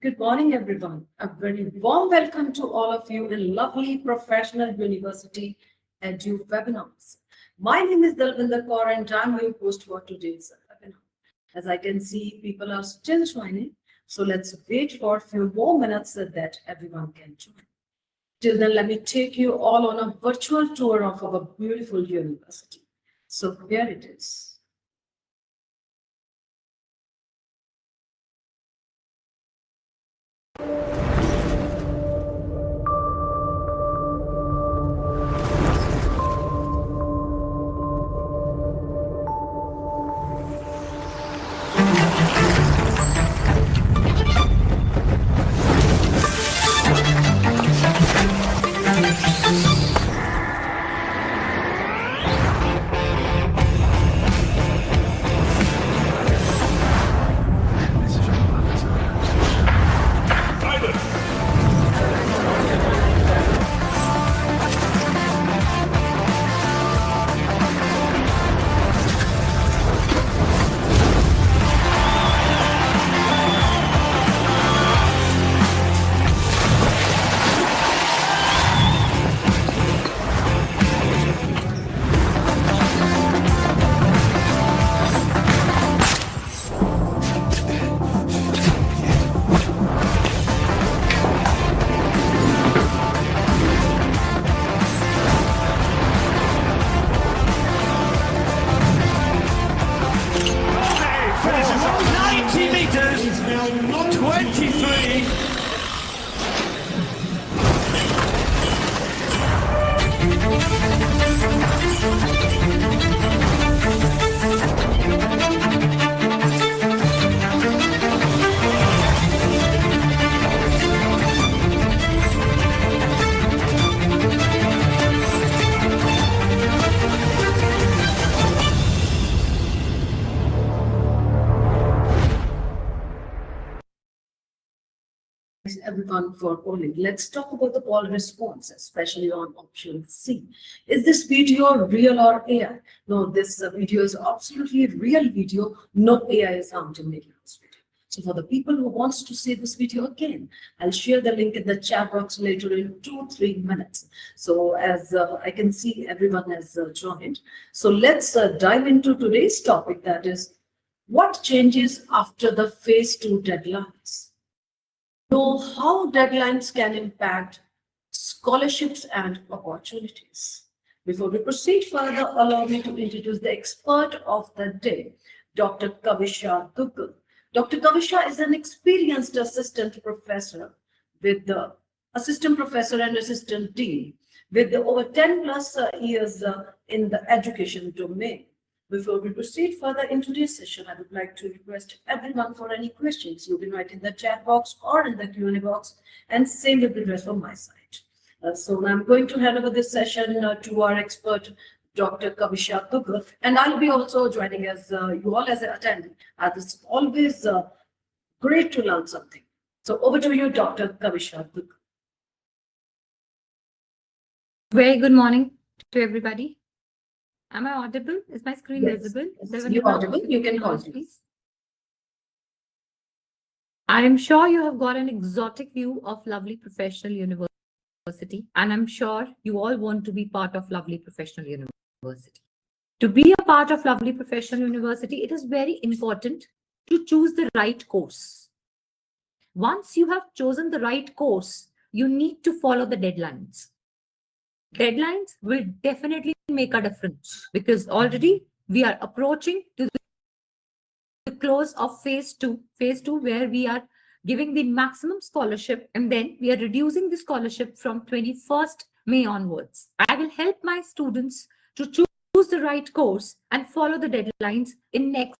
Good morning, everyone. A very warm welcome to all of you in lovely professional university Edu-Webinars. My name is Dalvinder Kaur and I'm your host for today's webinar. As I can see, people are still joining, so let's wait for a few more minutes so that everyone can join. Till then, let me take you all on a virtual tour of our beautiful university. So here it is. Everyone for calling. Let's talk about the call response, especially on option C. Is this video real or AI? No, this video is absolutely real video. No AI is harmed in making this video. So for the people who wants to see this video again, I'll share the link in the chat box later in 2-3 minutes. So as I can see, everyone has joined. So let's dive into today's topic, that is, what changes after the phase 2 deadlines? Know how deadlines can impact scholarships and opportunities. Before we proceed further, allow me to introduce the expert of the day, Dr. Kavisha Duggal. Dr. Kavisha is an experienced assistant professor with the assistant professor and assistant dean with over 10 plus years in the education domain. Before we proceed further in today's session, I would like to request everyone for any questions. You can write in the chat box or in the Q&A box, and same will be addressed from my side. So I'm going to hand over this session to our expert, Dr. Kavisha Duggal, and I'll be also joining as you all as an attendee. It's always great to learn something. So over to you, Dr. Kavisha Duggal. Very good morning to everybody. Am I audible? Is my screen visible? You're audible. You can call please. I am sure you have got an exotic view of lovely professional university, and I'm sure you all want to be part of lovely professional university. To be a part of lovely professional university, it is very important to choose the right course. Once you have chosen the right course, you need to follow the deadlines. Deadlines will definitely make a difference because already we are approaching to the close of phase 2, where we are giving the maximum scholarship, and then we are reducing the scholarship from 21st May onwards. I will help my students to choose the right course and follow the deadlines in next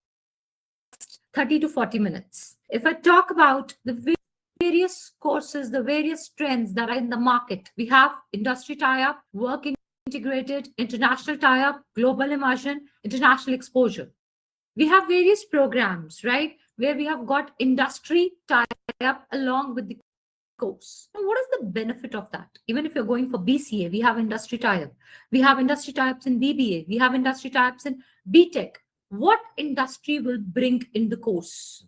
30 to 40 minutes. If I talk about the various courses, the various trends that are in the market, we have industry tie-up, work integrated, international tie-up, global immersion, international exposure. We have various programs, right, where we have got industry tie-up along with the course. Now, what is the benefit of that? Even if you're going for BCA, we have industry tie-up. We have industry tie-ups in BBA. We have industry tie-ups in BTech. What industry will bring in the course?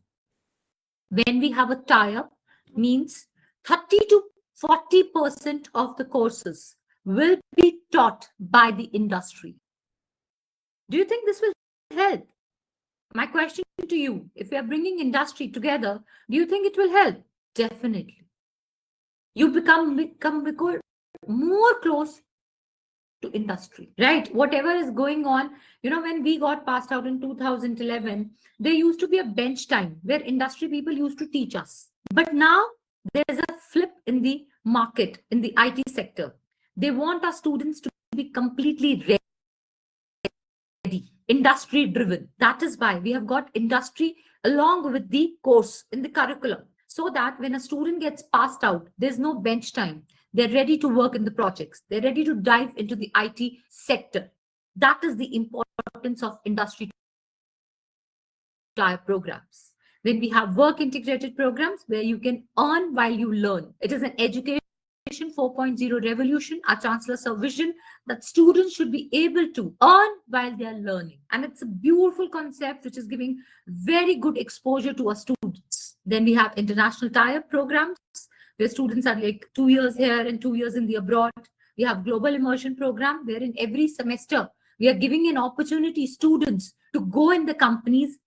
When we have a tie-up, means 30 to 40% of the courses will be taught by the industry. Do you think this will help? My question to you, if we are bringing industry together, do you think it will help? Definitely. You become more close to industry, right? Whatever is going on, when we got passed out in 2011, there used to be a bench time where industry people used to teach us. But now there's a flip in the market, in the IT sector. They want our students to be completely ready, industry driven. That is why we have got industry along with the course in the curriculum, so that when a student gets passed out, there's no bench time. They're ready to work in the projects. They're ready to dive into the IT sector. That is the importance of industry type programs. Then we have work integrated programs where you can earn while you learn. It is an education 4.0 revolution. Our chancellor's vision that students should be able to earn while they are learning. And it's a beautiful concept which is giving very good exposure to our students. Then we have international tie-up programs where students are like 2 years here and 2 years in the abroad. We have global immersion program where in every semester we are giving an opportunity students to go in the companies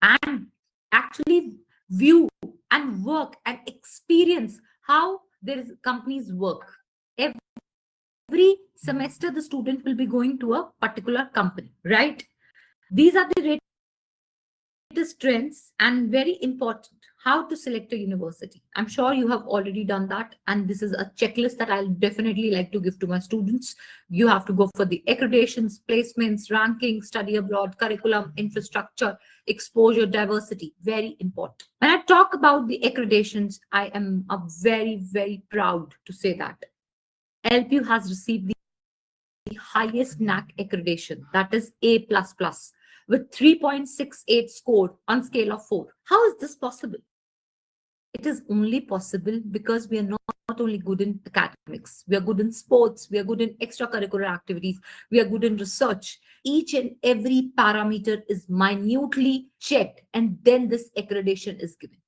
and actually view and work and experience how their companies work. Every semester, the student will be going to a particular company, right? These are the latest trends and very important. How to select a university. I'm sure you have already done that. And this is a checklist that I'll definitely like to give to my students. You have to go for the accreditations, placements, rankings, study abroad, curriculum, infrastructure, exposure, diversity. Very important. When I talk about the accreditations, I am very, very proud to say that LPU has received the highest NAC accreditation, that is A++, with 3.68 score on scale of 4. How is this possible? It is only possible because we are not only good in academics, we are good in sports, we are good in extracurricular activities, we are good in research. Each and every parameter is minutely checked, and then this accreditation is given.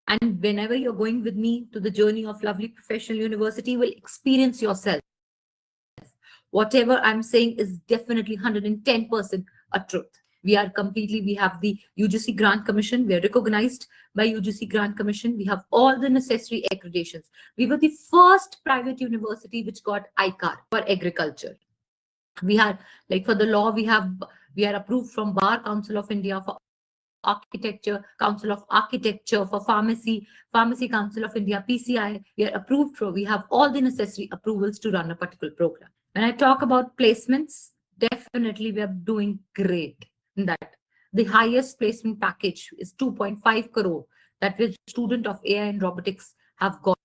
And whenever you're going with me to the journey of Lovely Professional University, you will experience yourself. Whatever I'm saying is definitely 110% a truth. We have the UGC Grant Commission. We are recognized by UGC Grant Commission. We have all the necessary accreditations. We were the first private university which got ICAR for agriculture. We are like for the law, we are approved from Bar Council of India, for architecture, Council of Architecture, for pharmacy, Pharmacy Council of India, PCI. We are approved for, we have all the necessary approvals to run a particular program. When I talk about placements, definitely we are doing great in that. The highest placement package is 2.5 crore that the student of AI and robotics have got.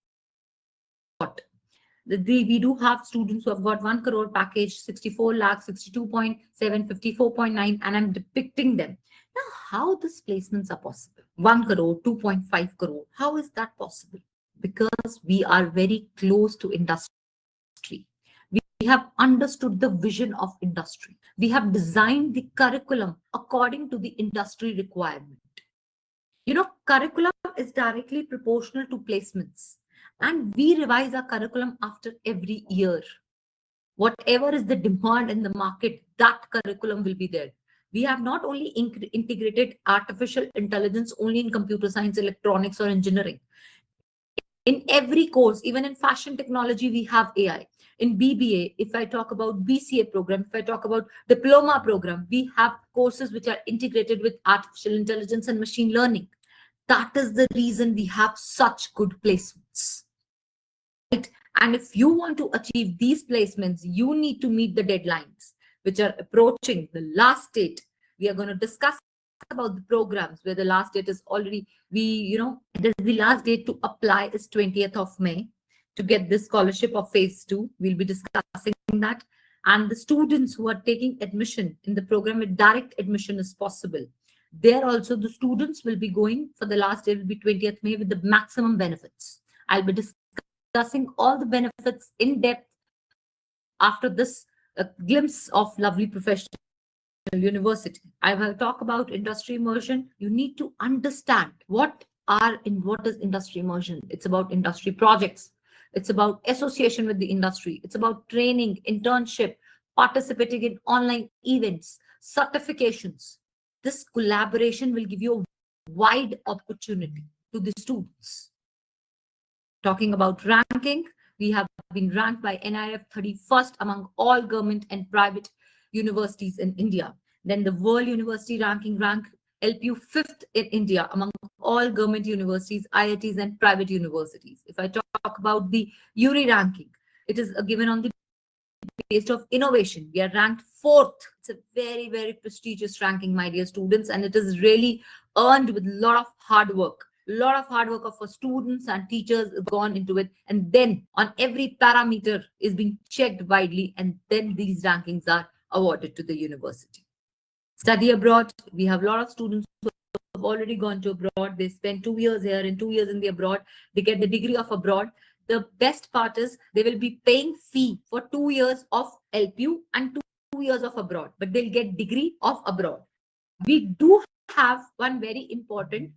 We do have students who have got 1 crore package, 64 lakhs, 62.7, 54.9, and I'm depicting them. Now, how these placements are possible? 1 crore, 2.5 crore. How is that possible? Because we are very close to industry. We have understood the vision of industry. We have designed the curriculum according to the industry requirement. Curriculum is directly proportional to placements. And we revise our curriculum after every year. Whatever is the demand in the market, that curriculum will be there. We have not only integrated artificial intelligence only in computer science, electronics, or engineering. In every course, even in fashion technology, we have AI. In BBA, if I talk about BCA program, if I talk about diploma program, we have courses which are integrated with artificial intelligence and machine learning. That is the reason we have such good placements. Right? And if you want to achieve these placements, you need to meet the deadlines, which are approaching the last date. We are going to discuss about the programs where the last date is already, the last date to apply is 20th of May to get this scholarship of phase 2. We'll be discussing that. And the students who are taking admission in the program with direct admission is possible. There also the students will be going for the last day will be 20th May with the maximum benefits. I'll be discussing all the benefits in depth after this glimpse of Lovely Professional University. I will talk about industry immersion. You need to understand what are in what is industry immersion. It's about industry projects. It's about association with the industry. It's about training, internship, participating in online events, certifications. This collaboration will give you a wide opportunity to the students. Talking about ranking, we have been ranked by NIF 31st among all government and private universities in India. Then the World University Ranking rank LPU 5th in India among all government universities, IITs, and private universities. If I talk about the URI ranking, it is given on the based of innovation. We are ranked 4th. It's a very, very prestigious ranking, my dear students, and it is really earned with a lot of hard work. A lot of hard work of our students and teachers have gone into it, and then on every parameter is being checked widely, and then these rankings are awarded to the university. Study abroad, we have a lot of students who have already gone to abroad. They spend 2 years here and 2 years in the abroad. They get the degree of abroad. The best part is they will be paying fee for 2 years of LPU and 2 years of abroad, but they'll get degree of abroad. We do have one very important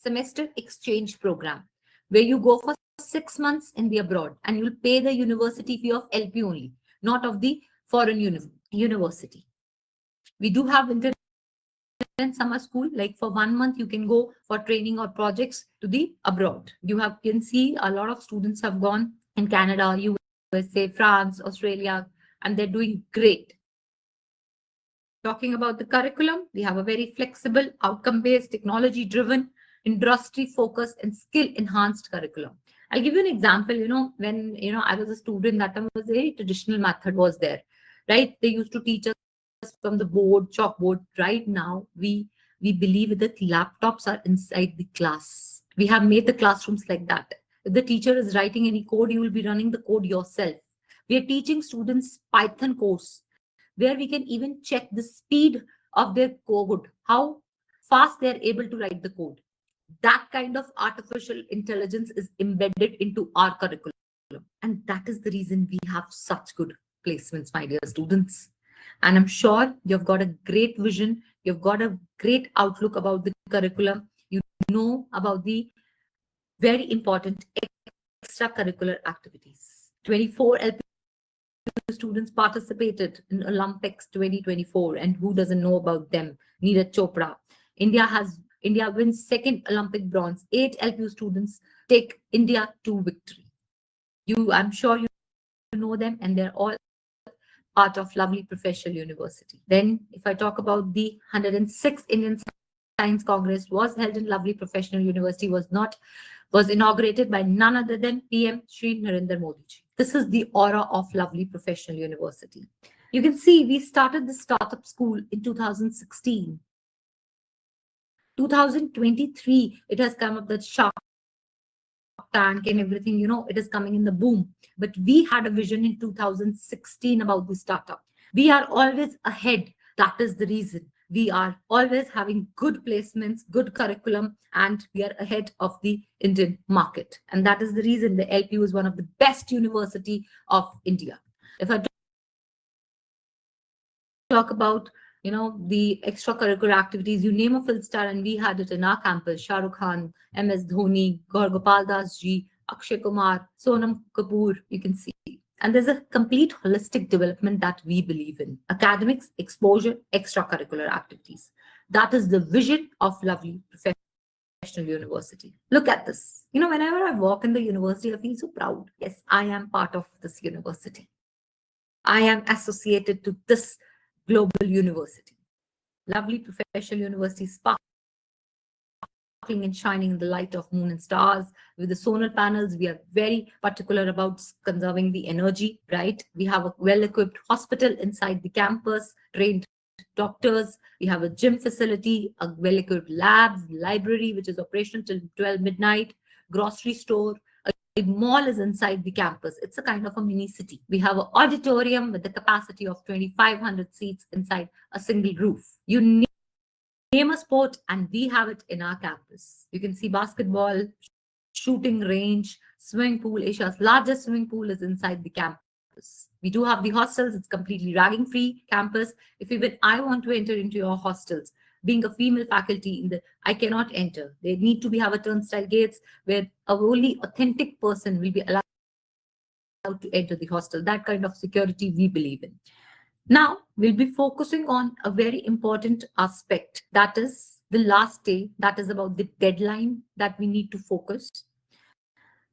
semester exchange program where you go for 6 months in the abroad and you'll pay the university fee of LPU only, not of the foreign university. We do have internet and summer school, like for 1 month you can go for training or projects to the abroad. You can see a lot of students have gone in Canada, USA, France, Australia, and they're doing great. Talking about the curriculum, we have a very flexible, outcome-based, technology-driven, industry-focused, and skill-enhanced curriculum. I'll give you an example. When I was a student, that time was a traditional method was there, right? They used to teach us from the board, chalkboard. Right now, we believe that laptops are inside the class. We have made the classrooms like that. If the teacher is writing any code, you will be running the code yourself. We are teaching students Python course, where we can even check the speed of their code, how fast they are able to write the code. That kind of artificial intelligence is embedded into our curriculum. And that is the reason we have such good placements, my dear students. And I'm sure you've got a great vision. You've got a great outlook about the curriculum. You know about the very important extracurricular activities. 24 LP students participated in Olympics 2024, and who doesn't know about them? Neeraj Chopra. India wins second Olympic bronze. 8 LPU students take India to victory. I'm sure you know them, and they're all part of lovely professional university. Then, if I talk about the 106th Indian Science Congress was held in lovely professional university, was inaugurated by none other than PM Shri Narendra Modi ji. This is the aura of lovely professional university. You can see we started the startup school in 2016. 2023, it has come up that Shark Tank and everything, it is coming in the boom. But we had a vision in 2016 about the startup. We are always ahead. That is the reason. We are always having good placements, good curriculum, and we are ahead of the Indian market. And that is the reason the LPU is one of the best university of India. If I talk about the extracurricular activities, you name a film star and we had it in our campus. Shah Rukh Khan, MS Dhoni, Gaur Gopal Das ji, Akshay Kumar, Sonam Kapoor, you can see. And there's a complete holistic development that we believe in. Academics, exposure, extracurricular activities. That is the vision of lovely professional university. Look at this. Whenever I walk in the university, I feel so proud. Yes, I am part of this university. I am associated to this global university. Lovely professional university, sparkling and shining in the light of moon and stars. With the solar panels, we are very particular about conserving the energy, right? We have a well-equipped hospital inside the campus, trained doctors. We have a gym facility, a well-equipped labs, library, which is operational till 12 midnight, grocery store. A mall is inside the campus. It's a kind of a mini city. We have an auditorium with the capacity of 2,500 seats inside a single roof. You name a sport and we have it in our campus. You can see basketball, shooting range, swimming pool. Asia's largest swimming pool is inside the campus. We do have the hostels. It's completely ragging free campus. If even I want to enter into your hostels, being a female faculty in the, I cannot enter. They need to have a turnstile gates where a only authentic person will be allowed to enter the hostel. That kind of security we believe in. Now, we'll be focusing on a very important aspect, that is the last day, that is about the deadline that we need to focus.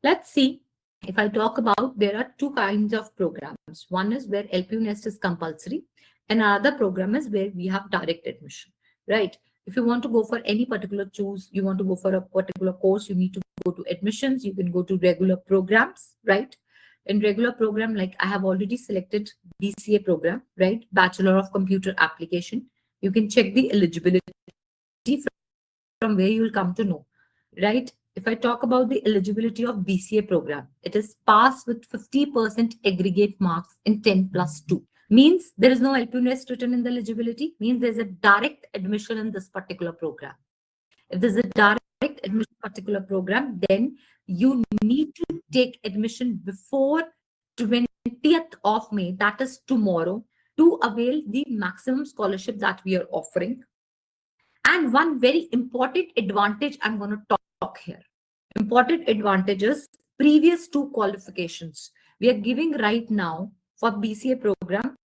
Let's see. If I talk about, there are two kinds of programs. One is where LPU Nest is compulsory, and another program is where we have direct admission, right? If you want to go for any particular you want to go for a particular course, you need to go to admissions. You can go to regular programs, right? In regular program, like I have already selected BCA program, right? Bachelor of Computer Application. You can check the eligibility from where you will come to know, right? If I talk about the eligibility of BCA program, it is passed with 50% aggregate marks in 10+2. Means there is no LPU Nest written in the eligibility, means there's a direct admission in this particular program. If there's a direct admission particular program, then you need to take admission before 20th of May, that is tomorrow, to avail the maximum scholarship that we are offering. And one very important advantage I'm going to talk here. Important advantages, previous two qualifications. We are giving right now for BCA program,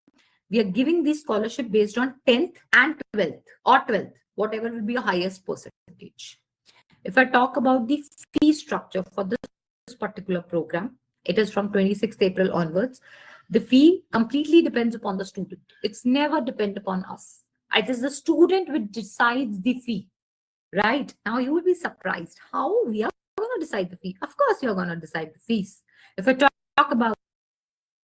we are giving the scholarship based on 10th and 12th or 12th, whatever will be your highest percentage. If I talk about the fee structure for this particular program, it is from 26th April onwards. The fee completely depends upon the student. It's never depend upon us. It is the student which decides the fee, right? Now you will be surprised how we are going to decide the fee. Of course, you're going to decide the fees. If I talk about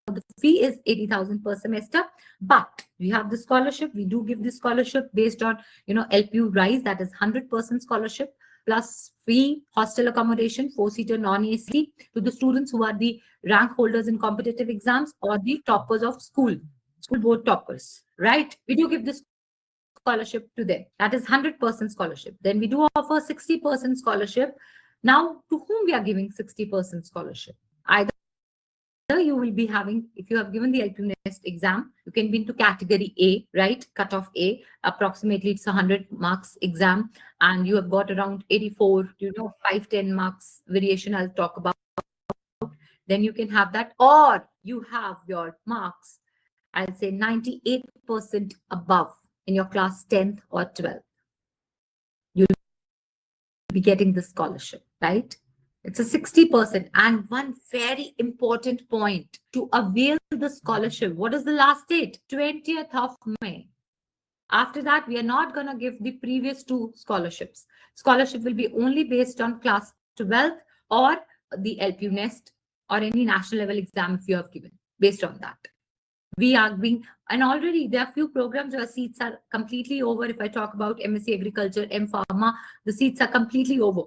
the fee is 80,000 per semester, but we have the scholarship. We do give the scholarship based on, LPU rise, that is 100% scholarship plus free hostel accommodation, 4-seater non-AC to the students who are the rank holders in competitive exams or the toppers of school board toppers, right? We do give this scholarship to them. That is 100% scholarship. Then we do offer 60% scholarship. Now, to whom we are giving 60% scholarship? Either you will be having, if you have given the LPU Nest exam, you can be into category A, right? Cutoff A, approximately it's 100 marks exam, and you have got around 84, 5-10 marks variation I'll talk about. Then you can have that, or you have your marks, I'll say 98% above in your class 10th or 12th. You'll be getting the scholarship, right? It's a 60%. And one very important point to avail the scholarship. What is the last date? 20th of May. After that, we are not going to give the previous two scholarships. Scholarship will be only based on class 12th or the LPU Nest or any national level exam if you have given. Based on that, we are being, and already there are few programs where seats are completely over. If I talk about MSc Agriculture, M Pharma, the seats are completely over.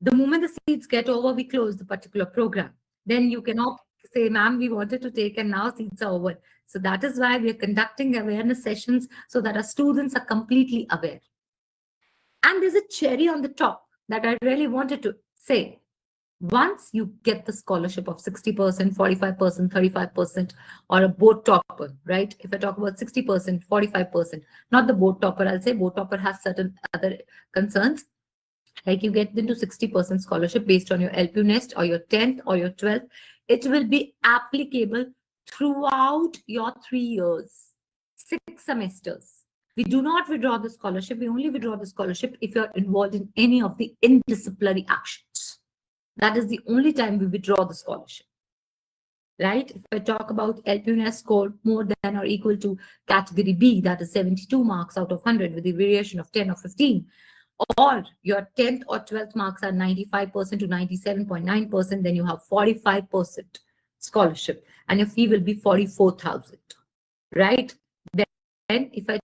The moment the seats get over, we close the particular program. Then you cannot say, ma'am, we wanted to take and now seats are over. So that is why we are conducting awareness sessions so that our students are completely aware. And there's a cherry on the top that I really wanted to say. Once you get the scholarship of 60%, 45%, 35%, or a board topper, right? If I talk about 60%, 45%, not the board topper, I'll say board topper has certain other concerns. Like you get into 60% scholarship based on your LPU Nest or your 10th or your 12th, it will be applicable throughout your 3 years, 6 semesters. We do not withdraw the scholarship. We only withdraw the scholarship if you're involved in any of the indisciplinary actions. That is the only time we withdraw the scholarship, right? If I talk about LPU Nest score more than or equal to category B, that is 72 marks out of 100 with a variation of 10 or 15, or your 10th or 12th marks are 95% to 97.9%, then you have 45% scholarship and your fee will be 44,000, right? Then if I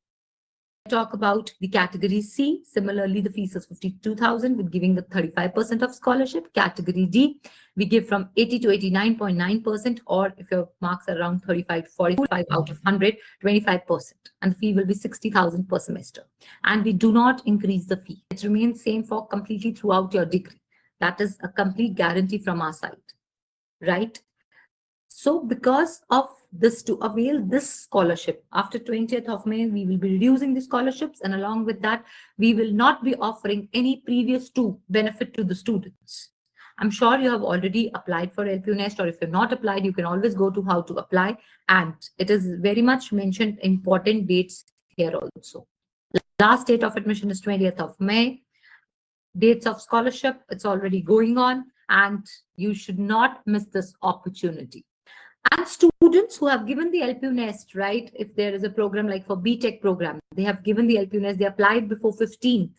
talk about the category C, similarly, the fees is 52,000 with giving the 35% of scholarship. Category D, we give from 80 to 89.9%, or if your marks are around 35 to 45 out of 100, 25%. And the fee will be 60,000 per semester. And we do not increase the fee. It remains same for completely throughout your degree. That is a complete guarantee from our side, right? So because of this to avail this scholarship. After 20th of May, we will be reducing the scholarships, and along with that, we will not be offering any previous to benefit to the students. I'm sure you have already applied for LPU Nest, or if you've not applied, you can always go to how to apply. And it is very much mentioned important dates here also. Last date of admission is 20th of May. Dates of scholarship, it's already going on, and you should not miss this opportunity. And students who have given the LPU Nest, right? If there is a program like for BTech program, they have given the LPU Nest, they applied before 15th,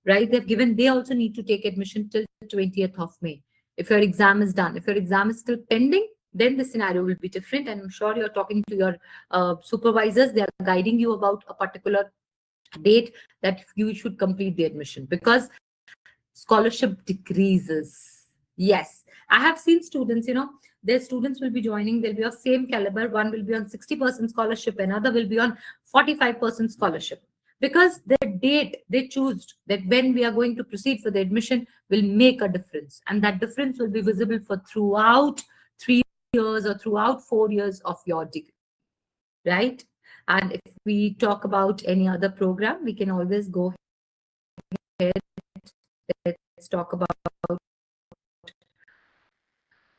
right? They also need to take admission till 20th of May. If your exam is done, if your exam is still pending, then the scenario will be different. And I'm sure you're talking to your supervisors. They are guiding you about a particular date that you should complete the admission, because scholarship decreases. Yes, I have seen students, their students will be joining, they'll be of same caliber. One will be on 60% scholarship, another will be on 45% scholarship, because the date they choose that when we are going to proceed for the admission will make a difference, and that difference will be visible for throughout 3 years or throughout 4 years of your degree, right? And if we talk about any other program, we can always go ahead. Let's talk about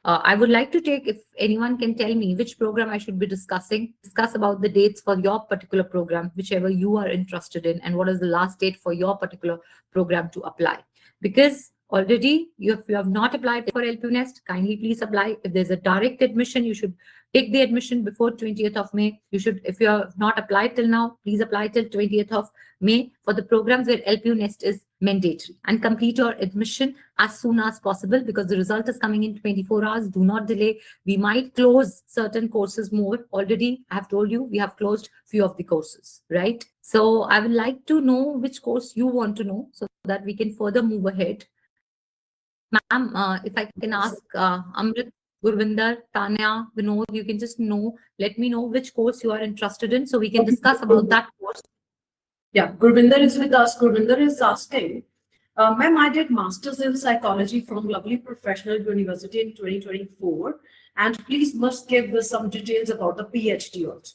I would like to take, if anyone can tell me which program I should be discuss about the dates for your particular program, whichever you are interested in, and what is the last date for your particular program to apply. Because already, if you have not applied for LPU Nest, kindly please apply. If there's a direct admission, you should take the admission before 20th of May. You should, if you have not applied till now, please apply till 20th of May for the programs where LPU Nest is mandatory, and complete your admission as soon as possible, because the result is coming in 24 hours. Do not delay. We might close certain courses more. Already, I have told you, we have closed few of the courses, right? So I would like to know which course you want to know so that we can further move ahead. Ma'am, if I can ask Amrit, Gurvinder, Tanya, Vinod, you can just let me know which course you are interested in so we can discuss about that course. Yeah, Gurvinder is with us. Gurvinder is asking, ma'am, I did Masters in Psychology from Lovely Professional University in 2024. And please must give us some details about the PhD also.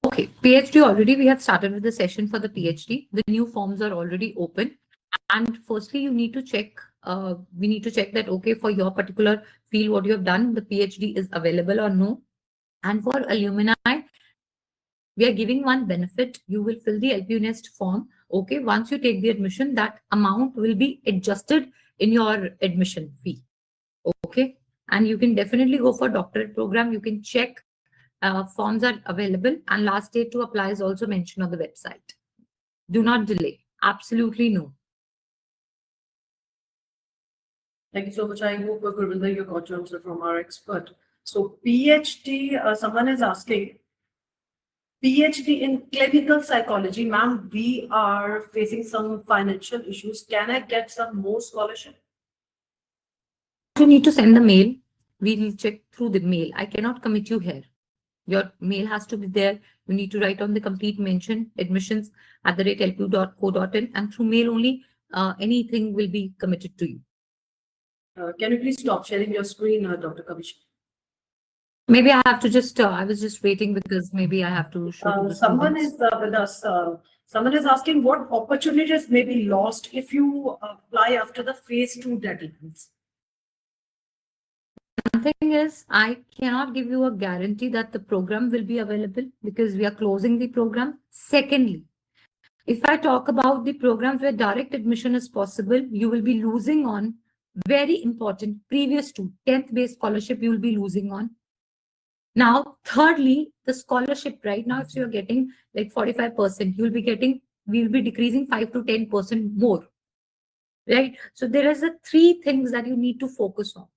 Okay, PhD already we have started with the session for the PhD. The new forms are already open. And firstly, you need to check, we need to check that, okay, for your particular field, what you have done, the PhD is available or no. And for alumni, we are giving one benefit. You will fill the LPU Nest form. Okay, once you take the admission, that amount will be adjusted in your admission fee. Okay, and you can definitely go for doctorate program. You can check, forms are available, and last date to apply is also mentioned on the website. Do not delay. Absolutely no. Thank you so much. I hope, Gurvinder, you got your answer from our expert. So PhD, someone is asking, PhD in clinical psychology, ma'am, we are facing some financial issues. Can I get some more scholarship? You need to send the mail. We will check through the mail. I cannot commit you here. Your mail has to be there. You need to write on the complete mention, admissions@lpu.co.in, and through mail only, anything will be committed to you. Can you please stop sharing your screen, Dr. Kavish? Maybe I have to just, I was just waiting because maybe I have to show to the Someone students. is with us. Someone is asking what opportunities may be lost if you apply after the phase 2 deadlines. One thing is, I cannot give you a guarantee that the program will be available because we are closing the program. Secondly, if I talk about the programs where direct admission is possible, you will be losing on very important previous to 10th based scholarship, you will be losing on. Now, thirdly, the scholarship right now, if you're getting like 45%, you'll be getting, we'll be decreasing 5 to 10% more, right? So there is a 3 things that you need to focus on.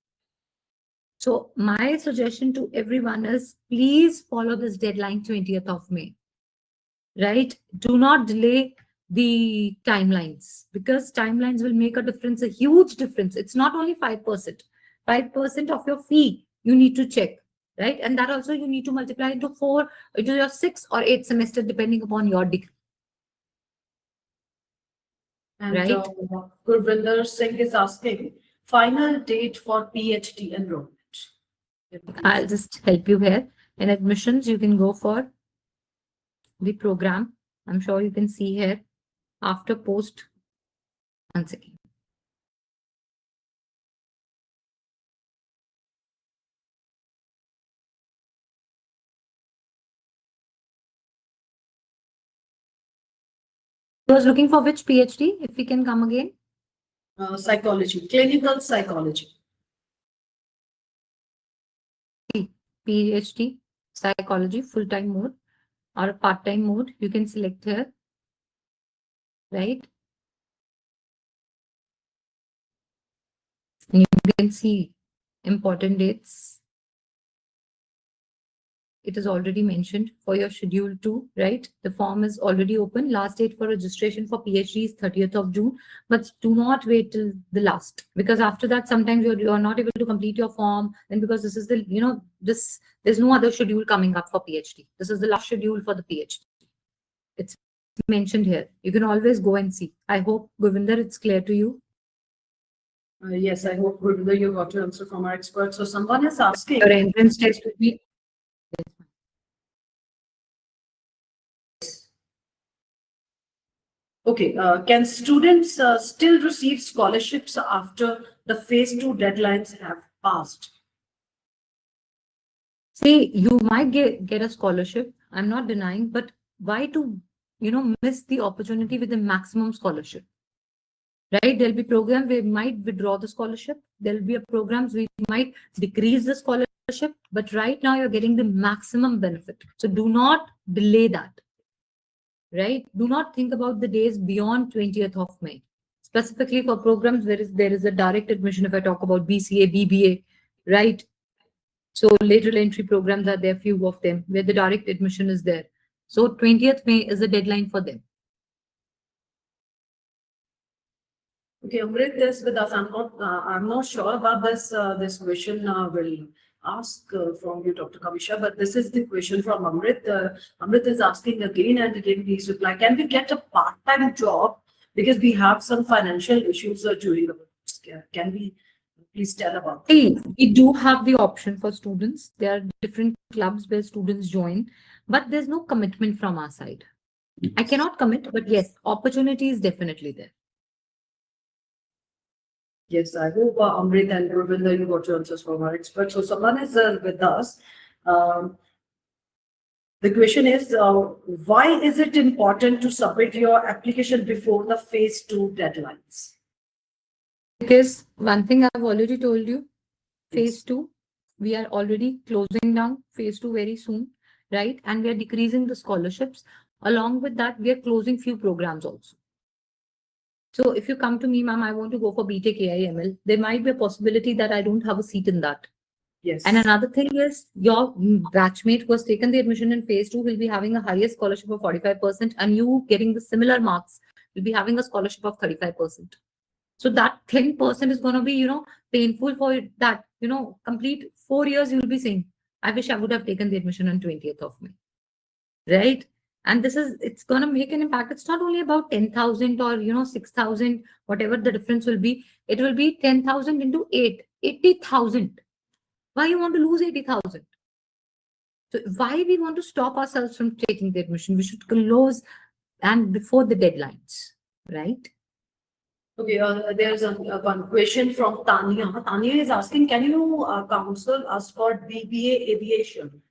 So my suggestion to everyone is please follow this deadline 20th of May, right? Do not delay the timelines, because timelines will make a difference, a huge difference. It's not only 5%, 5% of your fee you need to check, right? And that also you need to multiply into 4, into your 6 or 8 semester, depending upon your degree. And right? Gurvinder Singh is asking final date for PhD enrollment. I'll just help you here. In admissions, you can go for the program. I'm sure you can see here after post. One second. I was looking for which PhD, if we can come again. Psychology, clinical psychology. PhD, psychology, full-time mode or part-time mode. You can select here, right? And you can see important dates. It is already mentioned for your schedule 2, right? The form is already open. Last date for registration for PhD is 30th of June, but do not wait till the last, because after that, sometimes you're not able to complete your form. And because this is the, there's no other schedule coming up for PhD. This is the last schedule for the PhD. It's mentioned here. You can always go and see. I hope, Govinder, it's clear to you. Yes, I hope Gurvinder, you got your answer from our expert. So someone is asking. Your entrance test will be. Okay, can students still receive scholarships after the phase 2 deadlines have passed? See, you might get a scholarship. I'm not denying, but why to, miss the opportunity with the maximum scholarship? Right? There'll be programs where we might withdraw the scholarship. There'll be a programs we might decrease the scholarship, but right now you're getting the maximum benefit. So do not delay that. Right? Do not think about the days beyond 20th of May. Specifically for programs where there is a direct admission, if I talk about BCA, BBA, right? So lateral entry programs are there, few of them, where the direct admission is there. So 20th May is the deadline for them. Okay, Amrit is with us. I'm not sure about this. This question will ask from you, Dr. Kamisha, but this is the question from Amrit. Amrit is asking again and again. Please reply. Can we get a part-time job because we have some financial issues during the Can we please tell about that? See, we do have the option for students. There are different clubs where students join, but there's no commitment from our side. I cannot commit, but yes, opportunity is definitely there. Yes, I hope Amrit and Gurvinder, you got your answers from our experts. So someone is with us. The question is, why is it important to submit your application before the phase 2 deadlines? Because one thing I've already told you, phase 2, we are already closing down phase 2 very soon, right? And we are decreasing the scholarships. Along with that, we are closing few programs also. So if you come to me, ma'am, I want to go for BTech AI/ML, there might be a possibility that I don't have a seat in that. Yes. And another thing is your batchmate who has taken the admission in phase 2 will be having a higher scholarship of 45%, and you getting the similar marks will be having a scholarship of 35%. So that 10% is going to be, painful for that, complete 4 years. You will be saying, I wish I would have taken the admission on 20th of May. Right? And it's going to make an impact. It's not only about 10,000 or, 6,000, whatever the difference will be. It will be 10,000 into 80,000. Why you want to lose 80,000? So why we want to stop ourselves from taking the admission? We should close and before the deadlines, right? Okay, there's one question from Tanya. Tanya is asking, can you counsel us for BBA aviation?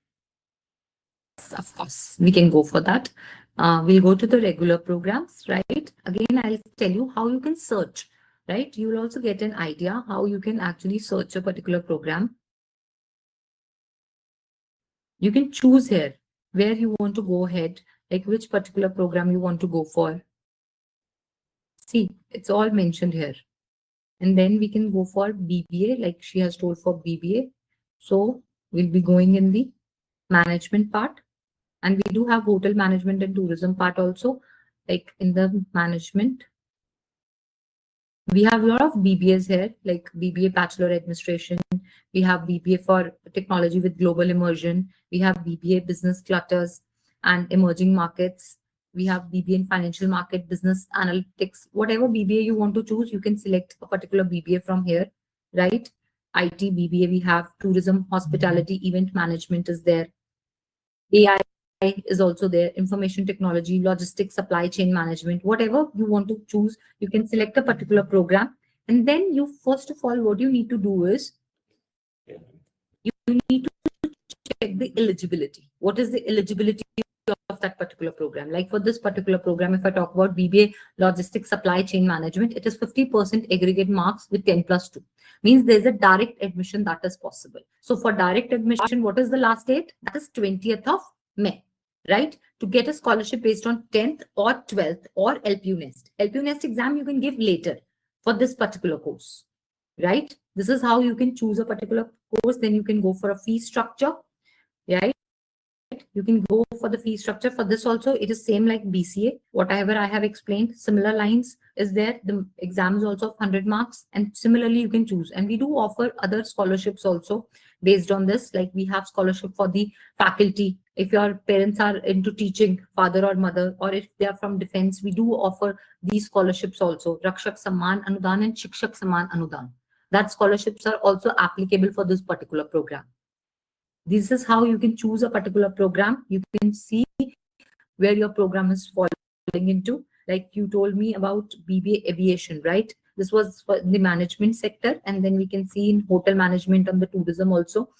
Of course, we can go for that. We'll go to the regular programs, right? Again, I'll tell you how you can search, right? You will also get an idea how you can actually search a particular program. You can choose here where you want to go ahead, like which particular program you want to go for. See, it's all mentioned here. And then we can go for BBA, like she has told for BBA. So we'll be going in the management part. And we do have hotel management and tourism part also, like in the management. We have a lot of BBAs here, like BBA Bachelor Administration. We have BBA for Technology with Global Immersion. We have BBA Business Clusters and Emerging Markets. We have BBA in Financial Market, Business Analytics. Whatever BBA you want to choose, you can select a particular BBA from here, right? IT BBA, we have Tourism, Hospitality, Event Management is there. AI is also there, information technology, logistics, supply chain management, whatever you want to choose, you can select a particular program. And then you, first of all, what you need to do is you need to check the eligibility. What is the eligibility of that particular program? Like for this particular program, if I talk about BBA Logistics Supply Chain Management, it is 50% aggregate marks with 10+2. Means there's a direct admission that is possible. So for direct admission, what is the last date? That is 20th of May, right? To get a scholarship based on 10th or 12th or LPU Nest. LPU Nest exam you can give later for this particular course, right? This is how you can choose a particular course. Then you can go for a fee structure, right? You can go for the fee structure. For this also, it is same like BCA. Whatever I have explained, similar lines is there. The exam is also of 100 marks. And similarly, you can choose. And we do offer other scholarships also based on this. Like we have scholarship for the faculty. If your parents are into teaching, father or mother, or if they are from defense, we do offer these scholarships also. Rakshak Samman Anudan and Shikshak Samman Anudan. That scholarships are also applicable for this particular program. This is how you can choose a particular program. You can see where your program is falling into. Like you told me about BBA Aviation, right? This was for the management sector. And then we can see in hotel management and the tourism also.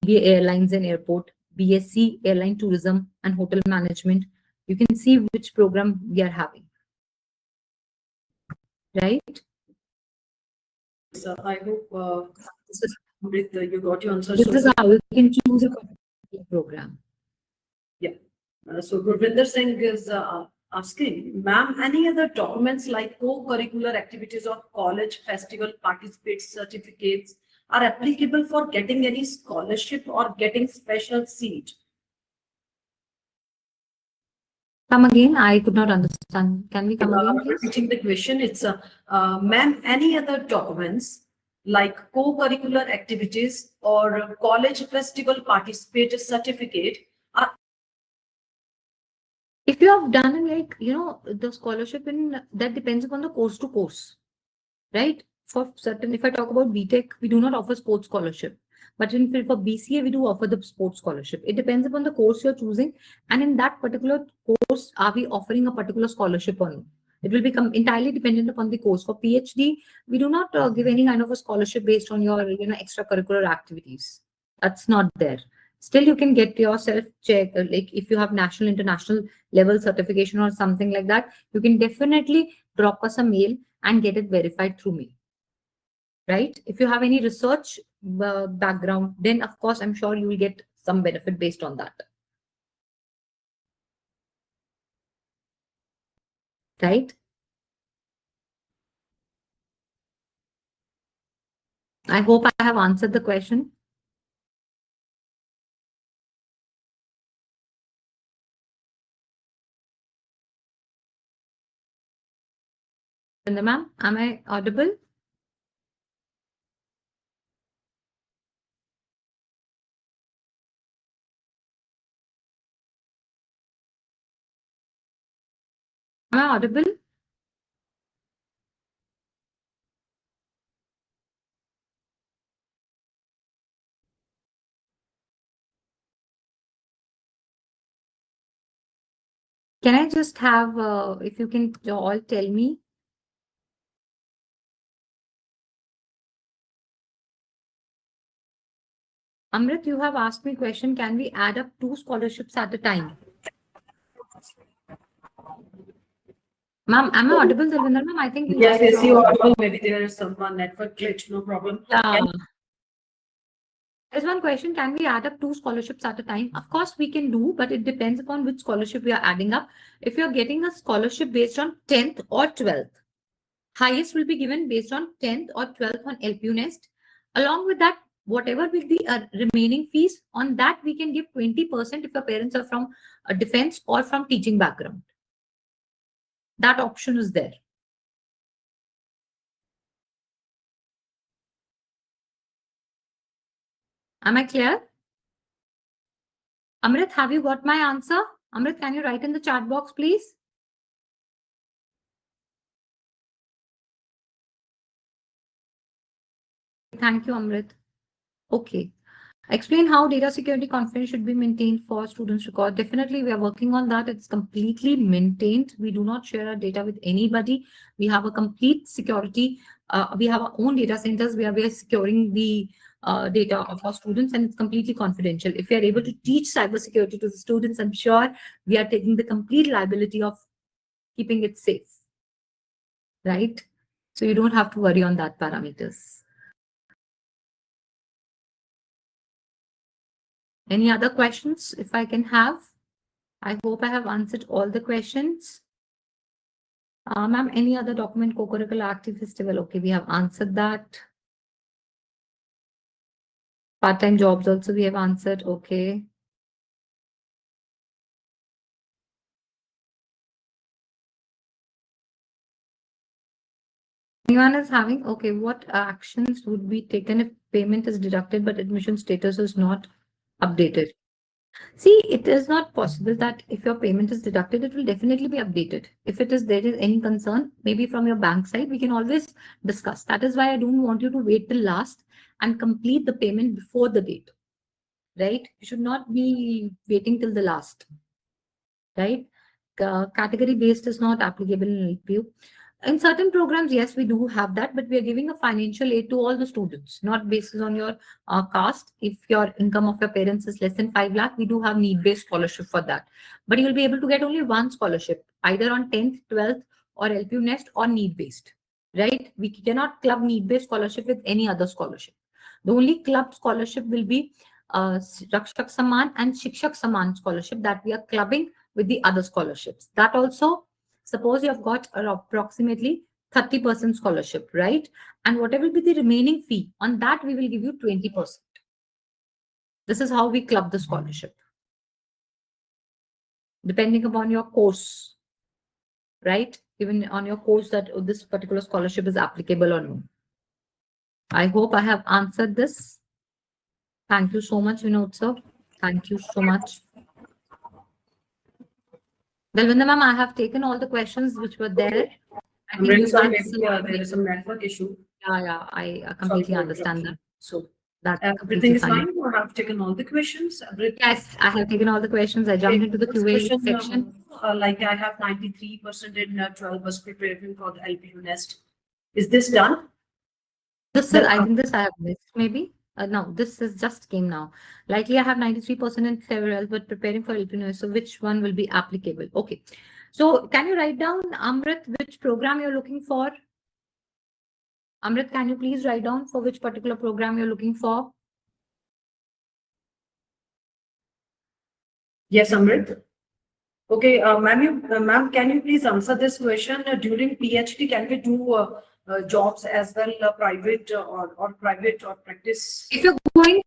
BBA Airlines and Airport, BSc Airline Tourism and Hotel Management. You can see which program we are having, right? So I hope This is, Amrit, you got your answer. this So is how you can choose a particular program. yeah. So Gurvinder Singh is asking, ma'am, any other documents like co-curricular activities or college festival participate certificates are applicable for getting any scholarship or getting special seat? Come again. I could not understand. Can we come again, please? Repeating the question, it's ma'am, any other documents like co-curricular activities or college festival participate certificate are If you have done like, the scholarship in that depends upon the course to course, right? For certain, if I talk about BTech, we do not offer sports scholarship. But for BCA, we do offer the sports scholarship. It depends upon the course you're choosing. And in that particular course, are we offering a particular scholarship or no? It will become entirely dependent upon the course. For PhD, we do not give any kind of a scholarship based on your, extracurricular activities. That's not there. Still, you can get yourself check, like if you have national, international level certification or something like that, you can definitely drop us a mail and get it verified through me, right? If you have any research background, then of course, I'm sure you will get some benefit based on that, right? I hope I have answered the question. Linda ma'am, am I audible? Am I audible? Can I just have, if you can all tell me? Amrit, you have asked me question, can we add up 2 scholarships at a time? Ma'am, am I audible, Dalvinder ma'am? I think you yes, guys yes, you are. are. Maybe there is some network glitch, no problem. Yeah. There's one question, can we add up 2 scholarships at a time? Of course, we can do, but it depends upon which scholarship we are adding up. If you're getting a scholarship based on 10th or 12th, highest will be given based on 10th or 12th on LPU Nest. Along with that, whatever will be remaining fees, on that we can give 20% if your parents are from a defense or from teaching background. That option is there. Am I clear? Amrit, have you got my answer? Amrit, can you write in the chat box, please? Thank you, Amrit. Okay. Explain how data security confidence should be maintained for students' record. Definitely, we are working on that. It's completely maintained. We do not share our data with anybody. We have a complete security. We have our own data centers where we are securing the data of our students, and it's completely confidential. If we are able to teach cybersecurity to the students, I'm sure we are taking the complete liability of keeping it safe, right? So you don't have to worry on that parameters. Any other questions, if I can have? I hope I have answered all the questions. Ma'am, any other document co-curricular active festival? Okay, we have answered that. Part-time jobs also we have answered. Okay. Anyone is having, okay, what actions would be taken if payment is deducted but admission status is not updated? See, it is not possible that if your payment is deducted, it will definitely be updated. If there is any concern, maybe from your bank side, we can always discuss. That is why I don't want you to wait till last and complete the payment before the date, right? You should not be waiting till the last, right? Category based is not applicable in LPU. In certain programs, yes, we do have that, but we are giving a financial aid to all the students, not based on your caste. If your income of your parents is less than 5 lakh, we do have need-based scholarship for that. But you'll be able to get only one scholarship, either on 10th, 12th, or LPU Nest or need-based, right? We cannot club need-based scholarship with any other scholarship. The only club scholarship will be Rakshak Samman and Shikshak Samman scholarship that we are clubbing with the other scholarships. That also, suppose you have got approximately 30% scholarship, right? And whatever will be the remaining fee, on that we will give you 20%. This is how we club the scholarship, depending upon your course, right? Even on your course that this particular scholarship is applicable or no. I hope I have answered this. Thank you so much, Vinod sir. Thank you so much. Dalvinda ma'am, I have taken all the questions which were there. I I'm think really you sorry, had maybe there is some network issue. Yeah, I Sorry completely for understand that. interruption. So That's everything completely is fine. fine, or I've taken all the questions? Yes, I have taken all the questions. I jumped into the First QA question, section. like I have 93% in 12 was preparing for the LPU Nest. Is this done? I think this I have missed maybe. No, this is just came now. Likely I have 93% in several, but preparing for LPNO. So which one will be applicable? Okay. So can you write down, Amrit, which program you're looking for? Amrit, can you please write down for which particular program you're looking for? Yes, Amrit. Okay, ma'am, can you please answer this question? During PhD, can we do jobs as well, private or private or practice? If you're going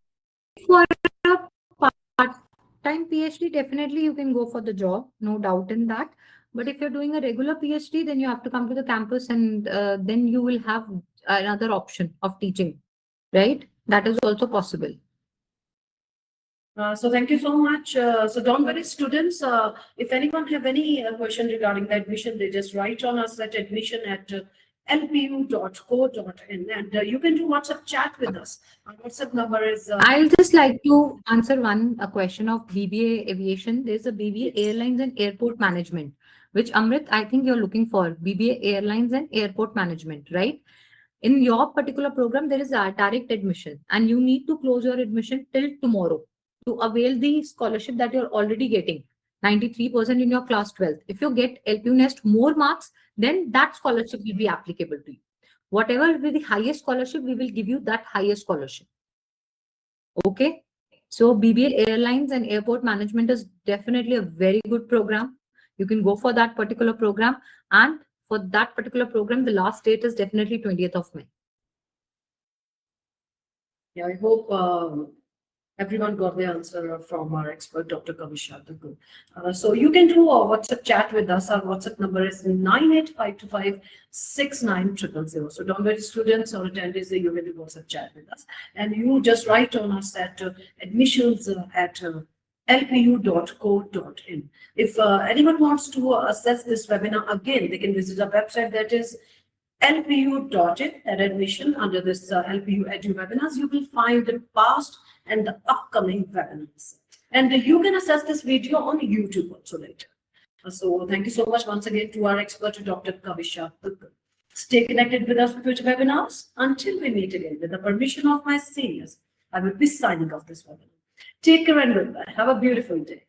for a part-time PhD, definitely you can go for the job, no doubt in that. But if you're doing a regular PhD, then you have to come to the campus and then you will have another option of teaching, right? That is also possible. So thank you so much. So don't worry, students. If anyone have any question regarding the admission, they just write on us at admission@lpu.co.in, and you can do WhatsApp chat with us. Our WhatsApp number is. I'll just like to answer a question of BBA Aviation. There's a BBA Airlines and Airport Management, which Amrit, I think you're looking for BBA Airlines and Airport Management, right? In your particular program, there is a direct admission, and you need to close your admission till tomorrow to avail the scholarship that you're already getting. 93% in your class 12th. If you get LPU Nest more marks, then that scholarship will be applicable to you. Whatever will be the highest scholarship, we will give you that highest scholarship. Okay. So BBA Airlines and Airport Management is definitely a very good program. You can go for that particular program. And for that particular program, the last date is definitely 20th of May. Yeah, I hope everyone got the answer from our expert, Dr. Kavisha. So you can do a WhatsApp chat with us. Our WhatsApp number is 985256900. So don't worry, students or attendees, you can do WhatsApp chat with us. And you just write on us at admissions at lpu.co.in. If anyone wants to access this webinar again, they can visit our website, that is lpu.in at admission. Under this LPU Edu-Webinars, you will find the past and the upcoming webinars. And you can access this video on YouTube also later. So thank you so much once again to our expert, Dr. Kavisha. Stay connected with us for future webinars. Until we meet again, with the permission of my seniors, I will be signing off this webinar. Take care and goodbye. Have a beautiful day.